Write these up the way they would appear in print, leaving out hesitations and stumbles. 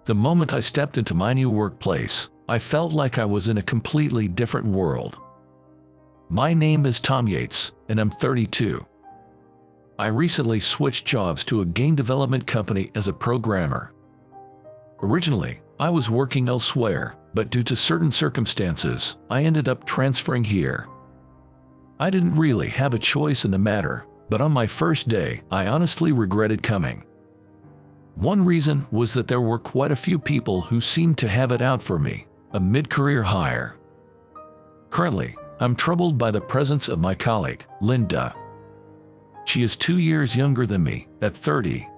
The moment I stepped into my new workplace, I felt like I was in a completely different world. My name is Tom Yates, and I'm 32. I recently switched jobs to a game development company as a programmer. Originally, I was working elsewhere, but due to certain circumstances, I ended up transferring here. I didn't really have a choice in the matter, but on my first day, I honestly regretted coming. One reason was that there were quite a few people who seemed to have it out for me, a mid-career hire. Currently, I'm troubled by the presence of my colleague, Linda. She is 2 years younger than me, at 30.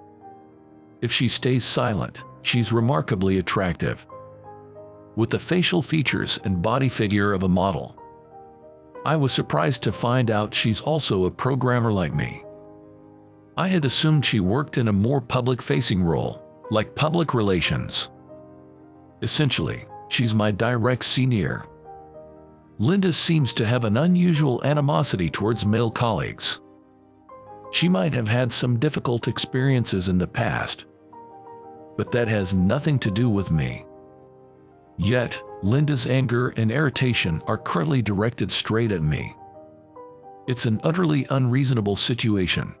If she stays silent, she's remarkably attractive, with the facial features and body figure of a model. I was surprised to find out she's also a programmer like me. I had assumed she worked in a more public-facing role, like public relations. Essentially, she's my direct senior. Linda seems to have an unusual animosity towards male colleagues. She might have had some difficult experiences in the past, but that has nothing to do with me. Yet, Linda's anger and irritation are currently directed straight at me. It's an utterly unreasonable situation.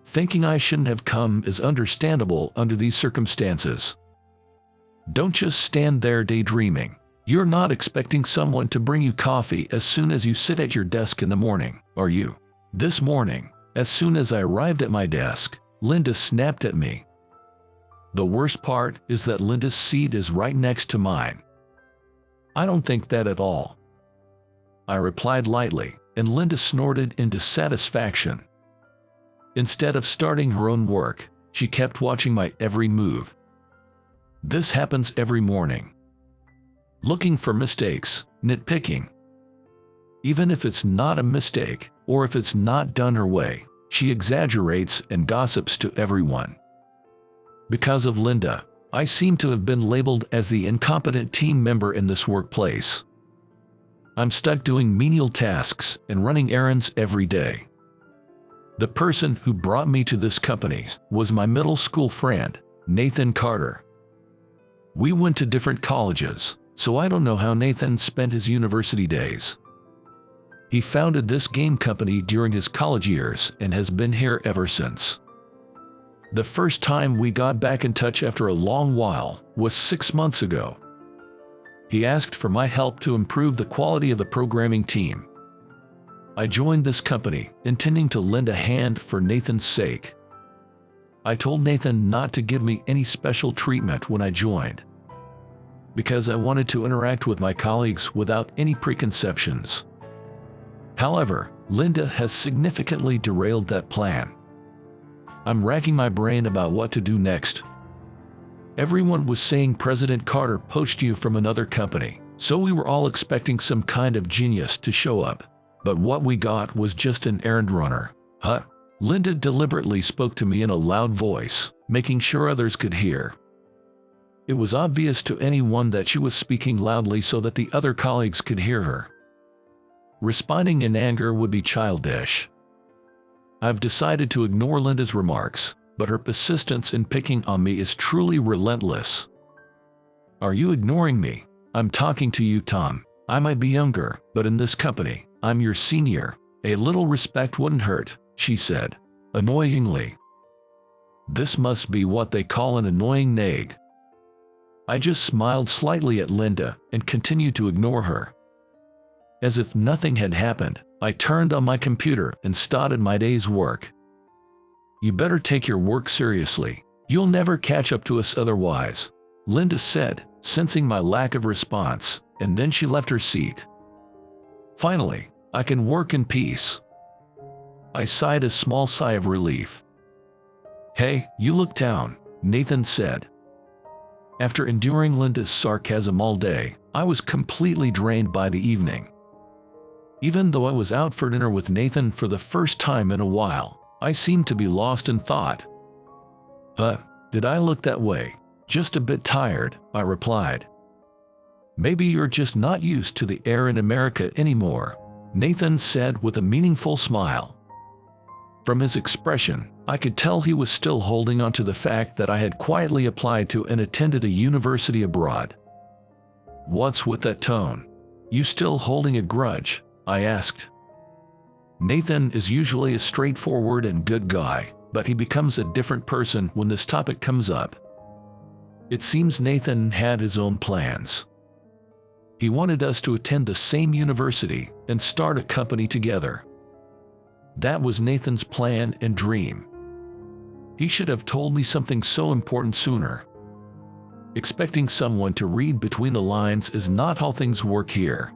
Thinking I shouldn't have come is understandable under these circumstances. Don't just stand there daydreaming. You're not expecting someone to bring you coffee as soon as you sit at your desk in the morning, are you? This morning, as soon as I arrived at my desk, Linda snapped at me. The worst part is that Linda's seat is right next to mine. I don't think that at all. I replied lightly, and Linda snorted in dissatisfaction. Instead of starting her own work, she kept watching my every move. This happens every morning. Looking for mistakes, nitpicking. Even if it's not a mistake, or if it's not done her way, she exaggerates and gossips to everyone. Because of Linda, I seem to have been labeled as the incompetent team member in this workplace. I'm stuck doing menial tasks and running errands every day. The person who brought me to this company was my middle school friend, Nathan Carter. We went to different colleges, so I don't know how Nathan spent his university days. He founded this game company during his college years and has been here ever since. The first time we got back in touch after a long while was 6 months ago. He asked for my help to improve the quality of the programming team. I joined this company, intending to lend a hand for Nathan's sake. I told Nathan not to give me any special treatment when I joined, because I wanted to interact with my colleagues without any preconceptions. However, Linda has significantly derailed that plan. I'm racking my brain about what to do next. Everyone was saying President Carter poached you from another company, so we were all expecting some kind of genius to show up. But what we got was just an errand runner. Huh? Linda deliberately spoke to me in a loud voice, making sure others could hear. It was obvious to anyone that she was speaking loudly so that the other colleagues could hear her. Responding in anger would be childish. I've decided to ignore Linda's remarks, but her persistence in picking on me is truly relentless. Are you ignoring me? I'm talking to you, Tom. I might be younger, but in this company, I'm your senior. A little respect wouldn't hurt, she said, annoyingly. This must be what they call an annoying nag. I just smiled slightly at Linda and continued to ignore her. As if nothing had happened, I turned on my computer and started my day's work. You better take your work seriously. You'll never catch up to us otherwise, Linda said, sensing my lack of response, and then she left her seat. Finally, I can work in peace. I sighed a small sigh of relief. Hey, you look down, Nathan said. After enduring Linda's sarcasm all day, I was completely drained by the evening. Even though I was out for dinner with Nathan for the first time in a while, I seemed to be lost in thought. Did I look that way? Just a bit tired, I replied. Maybe you're just not used to the air in America anymore, Nathan said with a meaningful smile. From his expression, I could tell he was still holding on to the fact that I had quietly applied to and attended a university abroad. "What's with that tone? You still holding a grudge?" I asked. Nathan is usually a straightforward and good guy, but he becomes a different person when this topic comes up. It seems Nathan had his own plans. He wanted us to attend the same university and start a company together. That was Nathan's plan and dream. He should have told me something so important sooner. Expecting someone to read between the lines is not how things work here.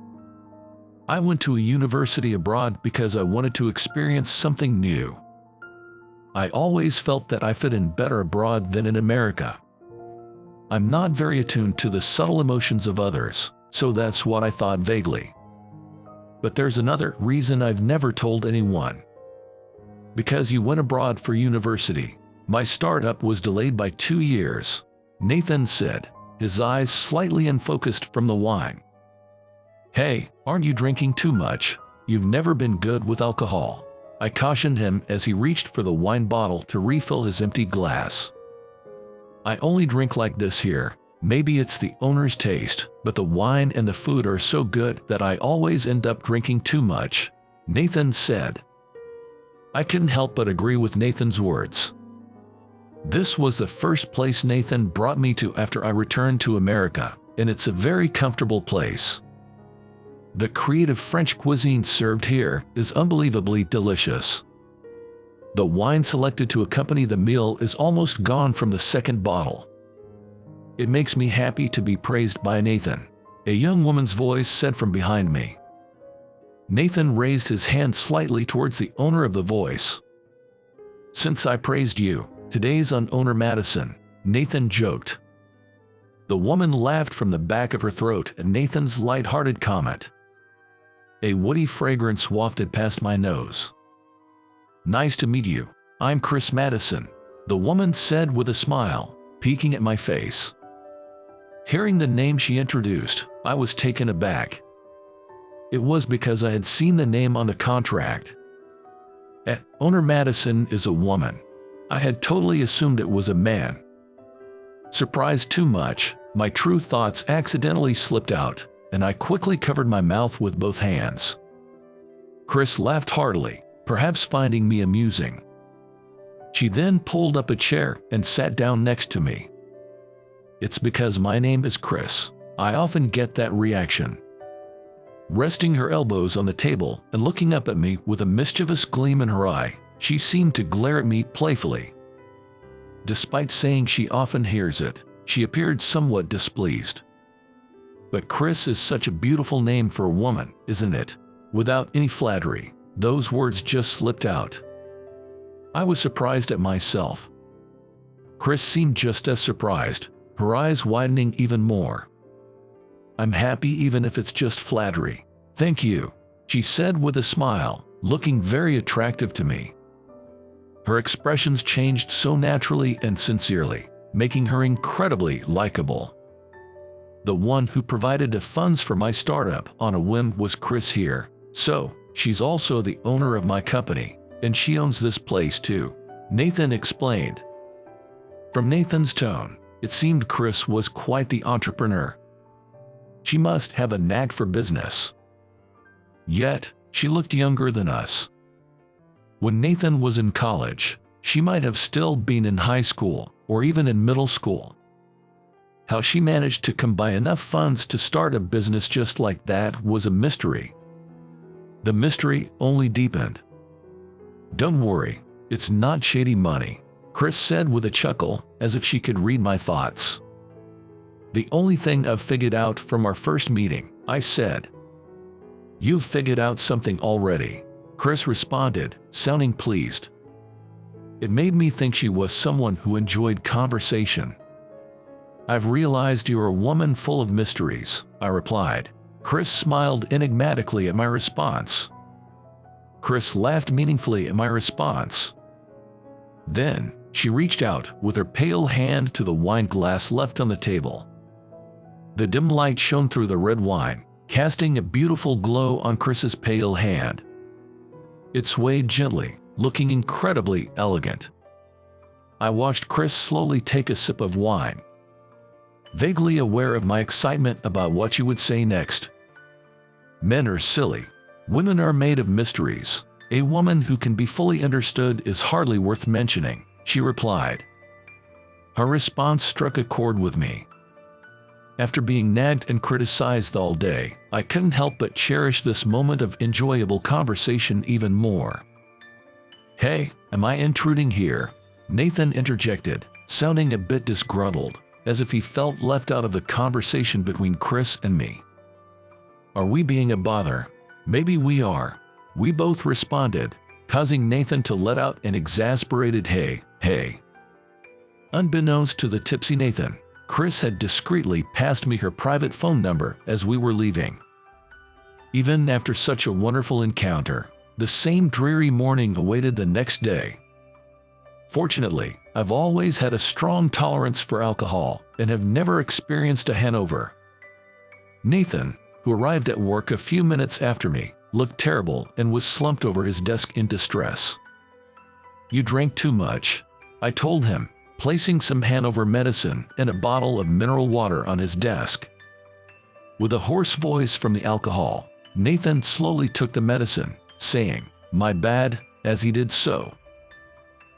I went to a university abroad because I wanted to experience something new. I always felt that I fit in better abroad than in America. I'm not very attuned to the subtle emotions of others, so that's what I thought vaguely. But there's another reason I've never told anyone. Because you went abroad for university. My startup was delayed by 2 years, Nathan said, his eyes slightly unfocused from the wine. "Hey, aren't you drinking too much? You've never been good with alcohol," I cautioned him as he reached for the wine bottle to refill his empty glass. "I only drink like this here. Maybe it's the owner's taste, but the wine and the food are so good that I always end up drinking too much," Nathan said. I couldn't help but agree with Nathan's words. This was the first place Nathan brought me to after I returned to America, and it's a very comfortable place. The creative French cuisine served here is unbelievably delicious. The wine selected to accompany the meal is almost gone from the second bottle. "It makes me happy to be praised by Nathan," a young woman's voice said from behind me. Nathan raised his hand slightly towards the owner of the voice. "Since I praised you, today's on owner Madison," Nathan joked. The woman laughed from the back of her throat at Nathan's light-hearted comment. A woody fragrance wafted past my nose. "Nice to meet you. I'm Chris Madison," the woman said with a smile, peeking at my face. Hearing the name she introduced, I was taken aback. It was because I had seen the name on the contract. Owner Madison is a woman. I had totally assumed it was a man. Surprised too much, my true thoughts accidentally slipped out, and I quickly covered my mouth with both hands. Chris laughed heartily, perhaps finding me amusing. She then pulled up a chair and sat down next to me. "It's because my name is Chris. I often get that reaction." Resting her elbows on the table and looking up at me with a mischievous gleam in her eye, she seemed to glare at me playfully. Despite saying she often hears it, she appeared somewhat displeased. "But Chris is such a beautiful name for a woman, isn't it?" Without any flattery, those words just slipped out. I was surprised at myself. Chris seemed just as surprised, her eyes widening even more. "I'm happy even if it's just flattery. Thank you," she said with a smile, looking very attractive to me. Her expressions changed so naturally and sincerely, making her incredibly likable. The one who provided the funds for my startup on a whim was Chris here, so she's also the owner of my company, and she owns this place too, Nathan explained. From Nathan's tone, it seemed Chris was quite the entrepreneur. She must have a knack for business. Yet, she looked younger than us. When Nathan was in college, she might have still been in high school or even in middle school. How she managed to come by enough funds to start a business just like that was a mystery. The mystery only deepened. "Don't worry, it's not shady money," Chris said with a chuckle, as if she could read my thoughts. "The only thing I've figured out from our first meeting," I said. "You've figured out something already," Chris responded, sounding pleased. It made me think she was someone who enjoyed conversation. "I've realized you're a woman full of mysteries," I replied. Chris smiled enigmatically at my response. Chris laughed meaningfully at my response. Then, she reached out with her pale hand to the wine glass left on the table. The dim light shone through the red wine, casting a beautiful glow on Chris's pale hand. It swayed gently, looking incredibly elegant. I watched Chris slowly take a sip of wine, vaguely aware of my excitement about what she would say next. Men are silly. Women are made of mysteries. A woman who can be fully understood is hardly worth mentioning, she replied. Her response struck a chord with me. After being nagged and criticized all day, I couldn't help but cherish this moment of enjoyable conversation even more. Hey, am I intruding here? Nathan interjected, sounding a bit disgruntled, as if he felt left out of the conversation between Chris and me. Are we being a bother? Maybe we are. We both responded, causing Nathan to let out an exasperated hey, hey. Unbeknownst to the tipsy Nathan, Chris had discreetly passed me her private phone number as we were leaving. Even after such a wonderful encounter, the same dreary morning awaited the next day. Fortunately, I've always had a strong tolerance for alcohol and have never experienced a hangover. Nathan, who arrived at work a few minutes after me, looked terrible and was slumped over his desk in distress. You drank too much, I told him, placing some hangover medicine and a bottle of mineral water on his desk. With a hoarse voice from the alcohol, Nathan slowly took the medicine, saying, "My bad," as he did so.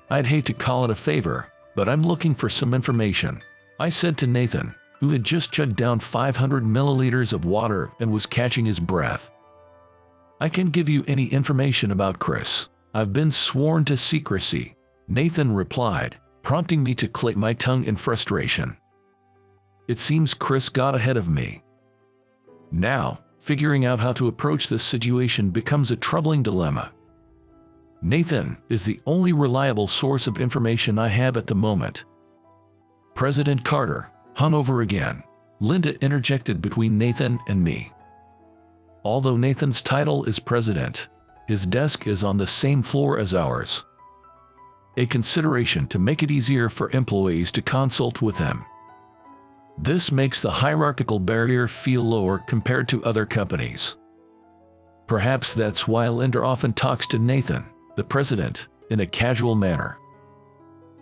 I'd hate to call it a favor, but I'm looking for some information, I said to Nathan, who had just chugged down 500 milliliters of water and was catching his breath. I can give you any information about Chris. I've been sworn to secrecy, Nathan replied, prompting me to click my tongue in frustration. It seems Chris got ahead of me. Now, figuring out how to approach this situation becomes a troubling dilemma. Nathan is the only reliable source of information I have at the moment. President Carter, hungover again, Linda interjected between Nathan and me. Although Nathan's title is president, his desk is on the same floor as ours. A consideration to make it easier for employees to consult with him. This makes the hierarchical barrier feel lower compared to other companies. Perhaps that's why Linda often talks to Nathan, the president, in a casual manner.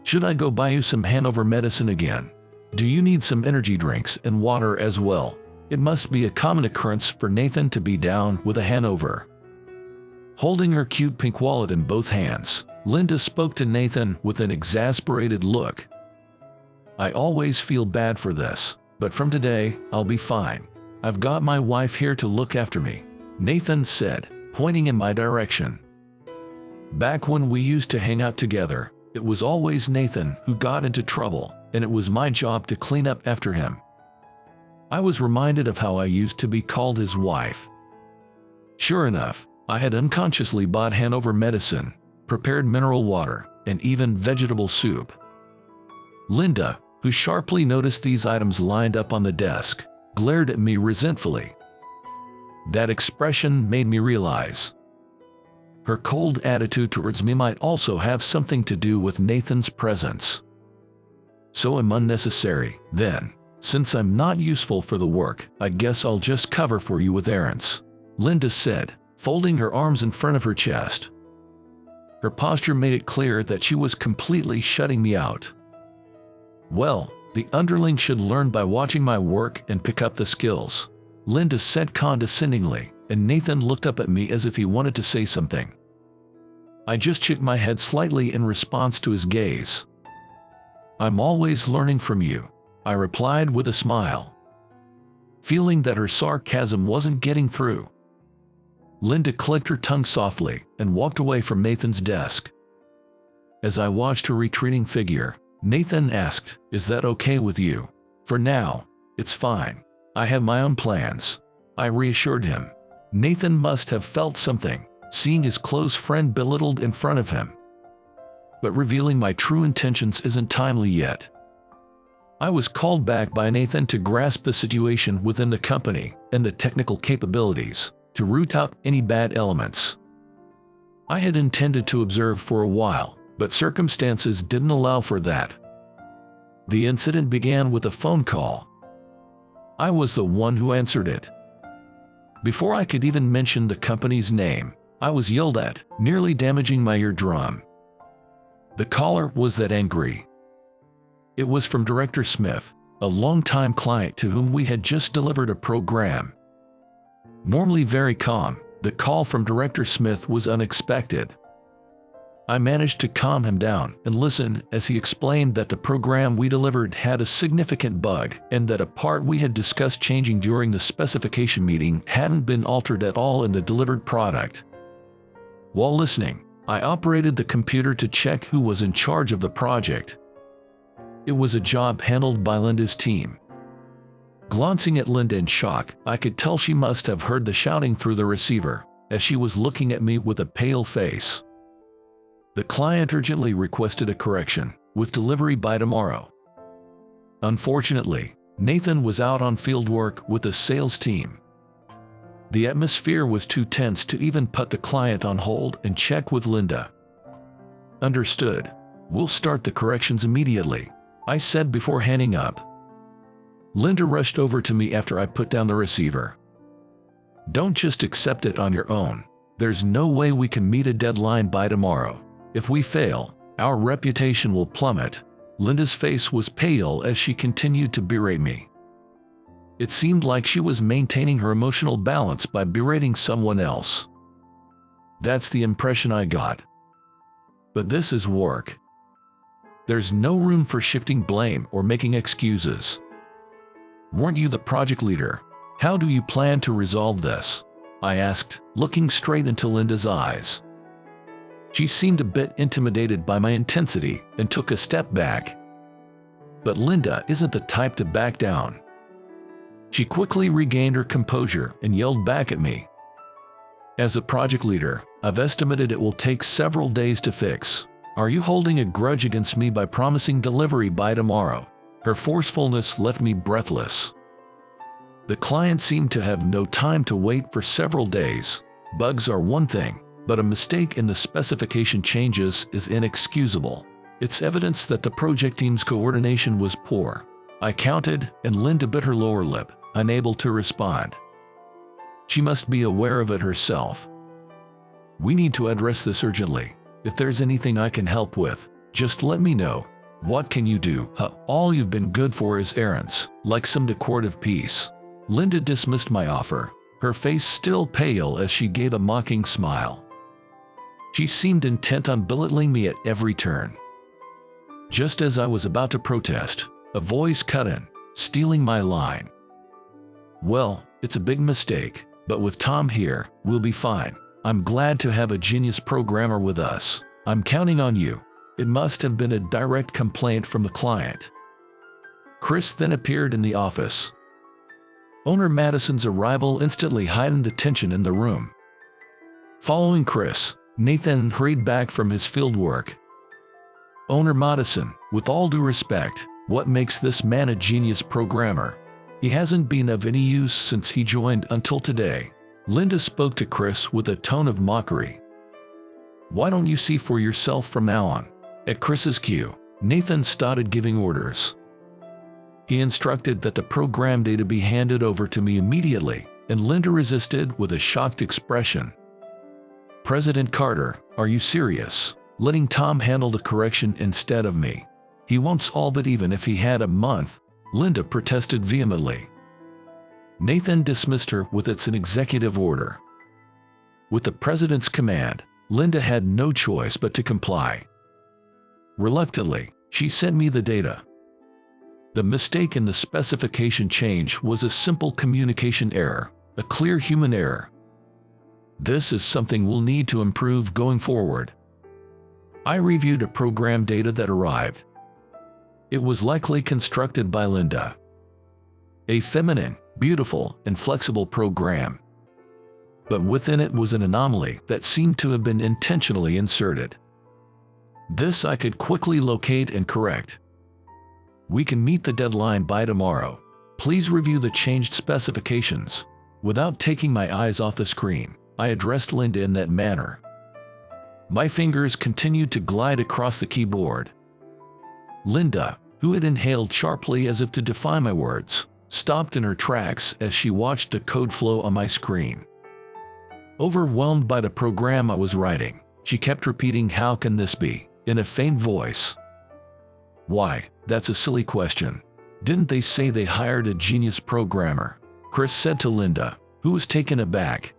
Should I go buy you some hangover medicine again? Do you need some energy drinks and water as well? It must be a common occurrence for Nathan to be down with a hangover. Holding her cute pink wallet in both hands, Linda spoke to Nathan with an exasperated look. I always feel bad for this, but from today, I'll be fine. I've got my wife here to look after me, Nathan said, pointing in my direction. Back when we used to hang out together, it was always Nathan who got into trouble, and it was my job to clean up after him. I was reminded of how I used to be called his wife. Sure enough, I had unconsciously bought hangover medicine, prepared mineral water, and even vegetable soup. Linda, who sharply noticed these items lined up on the desk, glared at me resentfully. That expression made me realize her cold attitude towards me might also have something to do with Nathan's presence. So I'm unnecessary, then. Since I'm not useful for the work, I guess I'll just cover for you with errands, Linda said, folding her arms in front of her chest. Her posture made it clear that she was completely shutting me out. Well, the underling should learn by watching my work and pick up the skills, Linda said condescendingly, and Nathan looked up at me as if he wanted to say something. I just shook my head slightly in response to his gaze. I'm always learning from you, I replied with a smile. Feeling that her sarcasm wasn't getting through, Linda clicked her tongue softly and walked away from Nathan's desk. As I watched her retreating figure, Nathan asked, "Is that okay with you?" "For now, it's fine. I have my own plans," I reassured him. Nathan must have felt something, seeing his close friend belittled in front of him. But revealing my true intentions isn't timely yet. I was called back by Nathan to grasp the situation within the company and the technical capabilities to root out any bad elements. I had intended to observe for a while, but circumstances didn't allow for that. The incident began with a phone call. I was the one who answered it. Before I could even mention the company's name, I was yelled at, nearly damaging my eardrum. The caller was that angry. It was from Director Smith, a longtime client to whom we had just delivered a program. Normally very calm, the call from Director Smith was unexpected. I managed to calm him down and listen as he explained that the program we delivered had a significant bug and that a part we had discussed changing during the specification meeting hadn't been altered at all in the delivered product. While listening, I operated the computer to check who was in charge of the project. It was a job handled by Linda's team. Glancing at Linda in shock, I could tell she must have heard the shouting through the receiver, as she was looking at me with a pale face. The client urgently requested a correction, with delivery by tomorrow. Unfortunately, Nathan was out on field work with the sales team. The atmosphere was too tense to even put the client on hold and check with Linda. Understood. We'll start the corrections immediately, I said before hanging up. Linda rushed over to me after I put down the receiver. Don't just accept it on your own. There's no way we can meet a deadline by tomorrow. If we fail, our reputation will plummet. Linda's face was pale as she continued to berate me. It seemed like she was maintaining her emotional balance by berating someone else. That's the impression I got. But this is work. There's no room for shifting blame or making excuses. Weren't you the project leader? How do you plan to resolve this? I asked, looking straight into Linda's eyes. She seemed a bit intimidated by my intensity and took a step back. But Linda isn't the type to back down. She quickly regained her composure and yelled back at me. As a project leader, I've estimated it will take several days to fix. Are you holding a grudge against me by promising delivery by tomorrow? Her forcefulness left me breathless. The client seemed to have no time to wait for several days. Bugs are one thing, but a mistake in the specification changes is inexcusable. It's evidence that the project team's coordination was poor. I counted, and Linda bit her lower lip, unable to respond. She must be aware of it herself. We need to address this urgently. If there's anything I can help with, just let me know. What can you do? All you've been good for is errands, like some decorative piece. Linda dismissed my offer, her face still pale as she gave a mocking smile. She seemed intent on belittling me at every turn. Just as I was about to protest, a voice cut in, stealing my line. Well, it's a big mistake, but with Tom here, we'll be fine. I'm glad to have a genius programmer with us. I'm counting on you. It must have been a direct complaint from the client. Chris then appeared in the office. Owner Madison's arrival instantly heightened the tension in the room. Following Chris, Nathan hurried back from his field work. Owner Madison, with all due respect, what makes this man a genius programmer? He hasn't been of any use since he joined until today. Linda spoke to Chris with a tone of mockery. Why don't you see for yourself from now on? At Chris's cue, Nathan started giving orders. He instructed that the program data be handed over to me immediately, and Linda resisted with a shocked expression. President Carter, are you serious? Letting Tom handle the correction instead of me. He won't solve it even if he had a month, Linda protested vehemently. Nathan dismissed her with it's an executive order. With the president's command, Linda had no choice but to comply. Reluctantly, she sent me the data. The mistake in the specification change was a simple communication error, a clear human error. This is something we'll need to improve going forward. I reviewed a program data that arrived. It was likely constructed by Linda. A feminine, beautiful, and flexible program. But within it was an anomaly that seemed to have been intentionally inserted. This I could quickly locate and correct. We can meet the deadline by tomorrow. Please review the changed specifications. Without taking my eyes off the screen, I addressed Linda in that manner. My fingers continued to glide across the keyboard. Linda, who had inhaled sharply as if to defy my words, stopped in her tracks as she watched the code flow on my screen. Overwhelmed by the program I was writing, she kept repeating, "How can this be?" in a faint voice. "Why, that's a silly question. Didn't they say they hired a genius programmer?" Chris said to Linda, who was taken aback.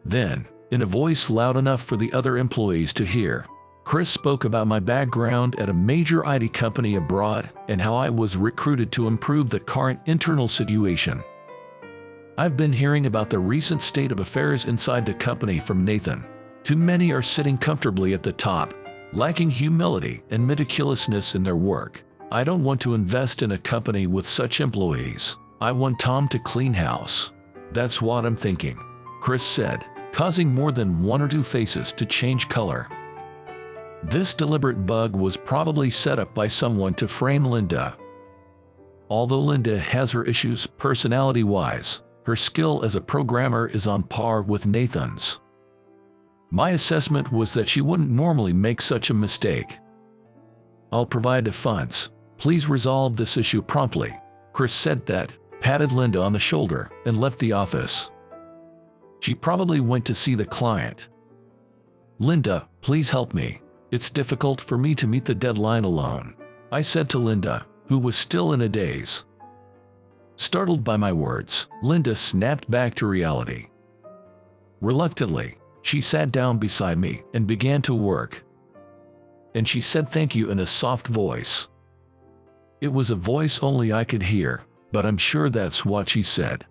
Then, in a voice loud enough for the other employees to hear, Chris spoke about my background at a major IT company abroad and how I was recruited to improve the current internal situation. "I've been hearing about the recent state of affairs inside the company from Nathan. Too many are sitting comfortably at the top, lacking humility and meticulousness in their work. I don't want to invest in a company with such employees. I want Tom to clean house. That's what I'm thinking," Chris said, causing more than one or two faces to change color. This deliberate bug was probably set up by someone to frame Linda. Although Linda has her issues personality-wise, her skill as a programmer is on par with Nathan's. My assessment was that she wouldn't normally make such a mistake. "I'll provide the funds. Please resolve this issue promptly," Chris said that, patted Linda on the shoulder, and left the office. She probably went to see the client. "Linda, please help me. It's difficult for me to meet the deadline alone," I said to Linda, who was still in a daze. Startled by my words, Linda snapped back to reality. Reluctantly, she sat down beside me and began to work. And she said thank you in a soft voice. It was a voice only I could hear, but I'm sure that's what she said.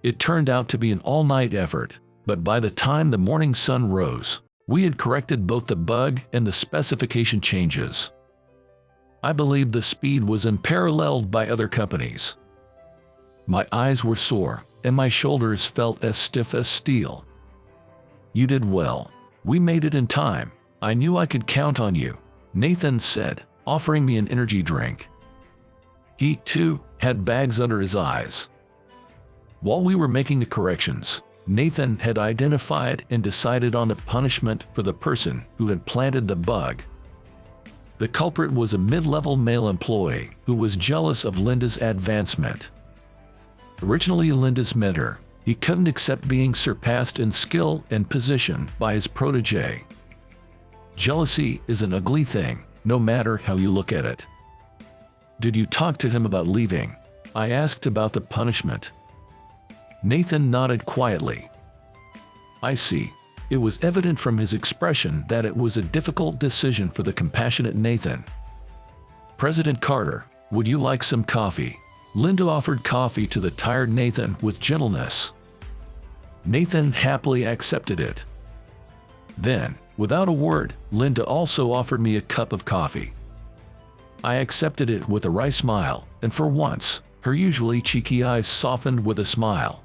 It turned out to be an all-night effort, but by the time the morning sun rose, we had corrected both the bug and the specification changes. I believe the speed was unparalleled by other companies. My eyes were sore, and my shoulders felt as stiff as steel. "You did well. We made it in time. I knew I could count on you," Nathan said, offering me an energy drink. He, too, had bags under his eyes. While we were making the corrections, Nathan had identified and decided on a punishment for the person who had planted the bug. The culprit was a mid-level male employee who was jealous of Linda's advancement. Originally Linda's mentor, he couldn't accept being surpassed in skill and position by his protege. Jealousy is an ugly thing, no matter how you look at it. "Did you talk to him about leaving?" I asked about the punishment. Nathan nodded quietly. "I see." It was evident from his expression that it was a difficult decision for the compassionate Nathan. "President Carter, would you like some coffee?" Linda offered coffee to the tired Nathan with gentleness. Nathan happily accepted it. Then, without a word, Linda also offered me a cup of coffee. I accepted it with a wry smile, and for once, her usually cheeky eyes softened with a smile.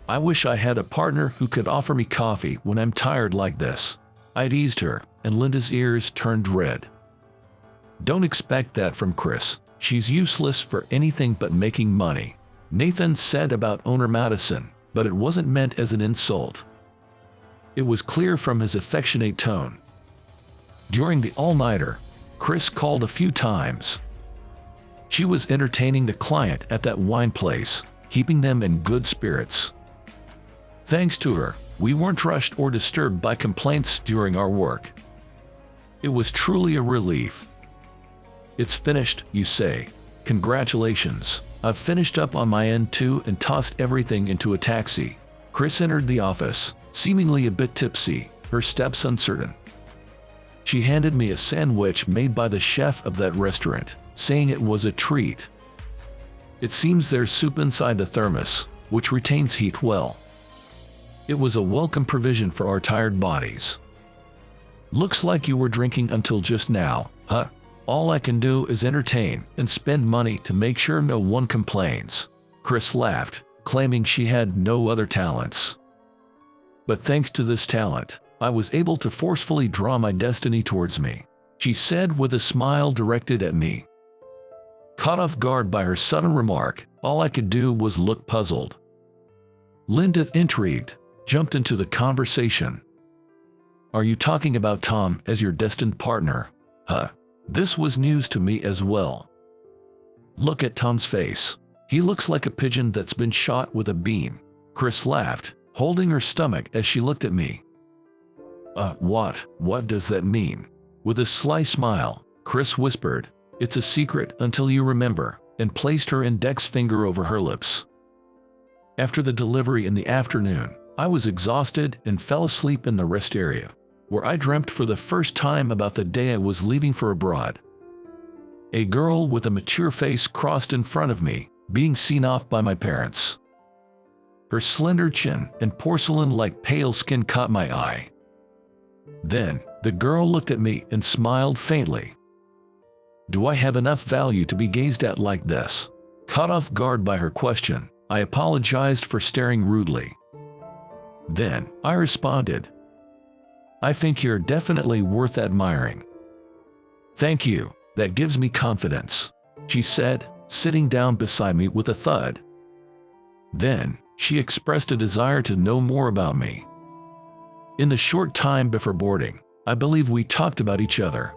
"I wish I had a partner who could offer me coffee when I'm tired like this," I teased her, and Linda's ears turned red. "Don't expect that from Chris. She's useless for anything but making money," Nathan said about owner Madison, but it wasn't meant as an insult. It was clear from his affectionate tone. During the all-nighter, Chris called a few times. She was entertaining the client at that wine place, keeping them in good spirits. Thanks to her, we weren't rushed or disturbed by complaints during our work. It was truly a relief. "It's finished, you say. Congratulations. I've finished up on my end too and tossed everything into a taxi." Chris entered the office, seemingly a bit tipsy, her steps uncertain. She handed me a sandwich made by the chef of that restaurant, saying it was a treat. "It seems there's soup inside the thermos, which retains heat well." It was a welcome provision for our tired bodies. "Looks like you were drinking until just now, huh? All I can do is entertain and spend money to make sure no one complains." Chris laughed, claiming she had no other talents. "But thanks to this talent, I was able to forcefully draw my destiny towards me," she said with a smile directed at me. Caught off guard by her sudden remark, all I could do was look puzzled. Linda, intrigued, jumped into the conversation. "Are you talking about Tom as your destined partner?" "Huh." This was news to me as well. "Look at Tom's face. He looks like a pigeon that's been shot with a beam." Chris laughed, holding her stomach as she looked at me. What does that mean?" With a sly smile, Chris whispered, "It's a secret until you remember," and placed her index finger over her lips. After the delivery in the afternoon, I was exhausted and fell asleep in the rest area, where I dreamt for the first time about the day I was leaving for abroad. A girl with a mature face crossed in front of me, being seen off by my parents. Her slender chin and porcelain-like pale skin caught my eye. Then, the girl looked at me and smiled faintly. Do I have enough value to be gazed at like this? Caught off guard by her question, I apologized for staring rudely. Then, I responded, "I think you're definitely worth admiring." "Thank you, that gives me confidence," she said, sitting down beside me with a thud. Then, she expressed a desire to know more about me. In the short time before boarding, I believe we talked about each other.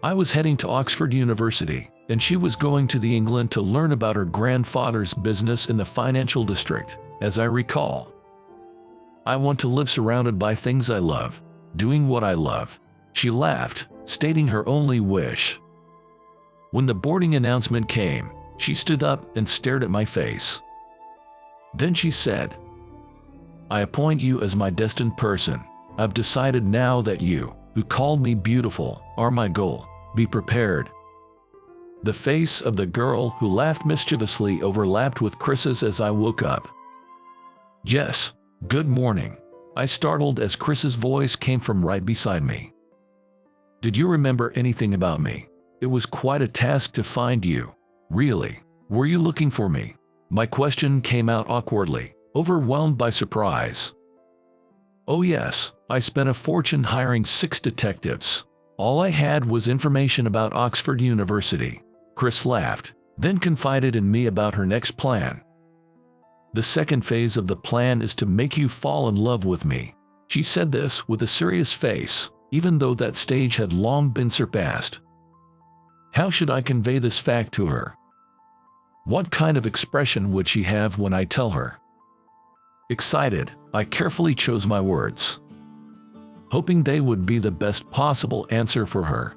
I was heading to Oxford University, and she was going to England to learn about her grandfather's business in the financial district, as I recall. "I want to live surrounded by things I love, doing what I love," she laughed, stating her only wish. When the boarding announcement came, she stood up and stared at my face. Then she said, "I appoint you as my destined person. I've decided now that you, who called me beautiful, are my goal. Be prepared." The face of the girl who laughed mischievously overlapped with Chris's as I woke up. "Yes, good morning," I startled as Chris's voice came from right beside me. "Did you remember anything about me? It was quite a task to find you. Really, were you looking for me?" My question came out awkwardly, overwhelmed by surprise. "Oh yes, I spent a fortune hiring 6 detectives. All I had was information about Oxford University." Chris laughed, then confided in me about her next plan. "The second phase of the plan is to make you fall in love with me." She said this with a serious face, even though that stage had long been surpassed. How should I convey this fact to her? What kind of expression would she have when I tell her? Excited, I carefully chose my words, hoping they would be the best possible answer for her.